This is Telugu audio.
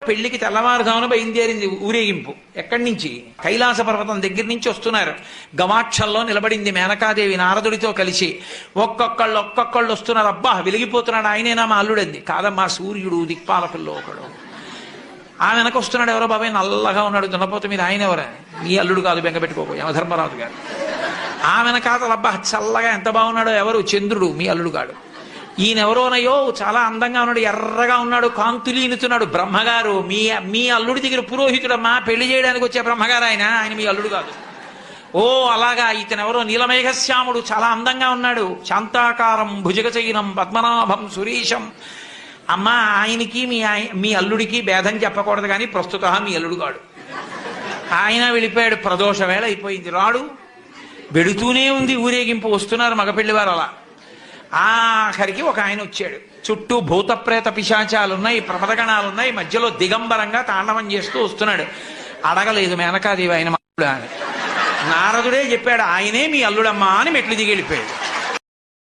పెళ్లికి తెల్లవారుజామున బయలుదేరింది ఊరేగింపు. ఎక్కడి నుంచి? కైలాస పర్వతం దగ్గర నుంచి వస్తున్నారు. గవాక్షంలో నిలబడింది మేనకాదేవి నారదుడితో కలిసి. ఒక్కొక్కళ్ళు వస్తున్నారు. అబ్బా వెలిగిపోతున్నాడు, ఆయనేనా మా అల్లుడంది. కాదమ్మా, సూర్యుడు దిక్పాలకుల్లో ఒకడు. ఆ వెనక వస్తున్నాడు. ఎవరో బాబాయ్ నల్లగా ఉన్నాడు దున్నపోత మీద, ఆయన ఎవరా? మీ అల్లుడు కాదు, బెంగ పెట్టుకోకు, యమధర్మరాజు గారు. ఆ వెనకాతలు అబ్బా చల్లగా ఎంత బాగున్నాడో, ఎవరు? చంద్రుడు, మీ అల్లుడు కాడు. ఈయనెవరోనయ్యో చాలా అందంగా ఉన్నాడు, ఎర్రగా ఉన్నాడు, కాంతులీనుతున్నాడు, బ్రహ్మగారు. మీ అల్లుడి దగ్గర పురోహితుడమ్మా, పెళ్లి చేయడానికి వచ్చే బ్రహ్మగారు ఆయన మీ అల్లుడు కాదు. ఓ అలాగా, ఇతనెవరో నీలమేఘశ్యాముడు, చాలా అందంగా ఉన్నాడు, శాంతాకారం భుజగచైనం పద్మనాభం సురీశం. అమ్మా, ఆయనకి మీ అల్లుడికి భేదం చెప్పకూడదు, కానీ ప్రస్తుత మీ అల్లుడు కాడు. ఆయన వెళ్ళిపోయాడు. ప్రదోష వేళ అయిపోయింది, రాడు. వెడుతూనే ఉంది ఊరేగింపు. వస్తున్నారు మగపెళ్లివారు. అలా ఆఖరికి ఒక ఆయన వచ్చాడు. చుట్టూ భూతప్రేత పిశాచాలున్నాయి, ప్రమదగణాలున్నాయి, మధ్యలో దిగంబరంగా తాండవం చేస్తూ వస్తున్నాడు. అడగలేదు మేనకాదేవి ఆయన అల్లుడా అని. నారదుడే చెప్పాడు, ఆయనే మీ అల్లుడమ్మా అని మెట్లు దిగి వెళ్ళిపోయాడు.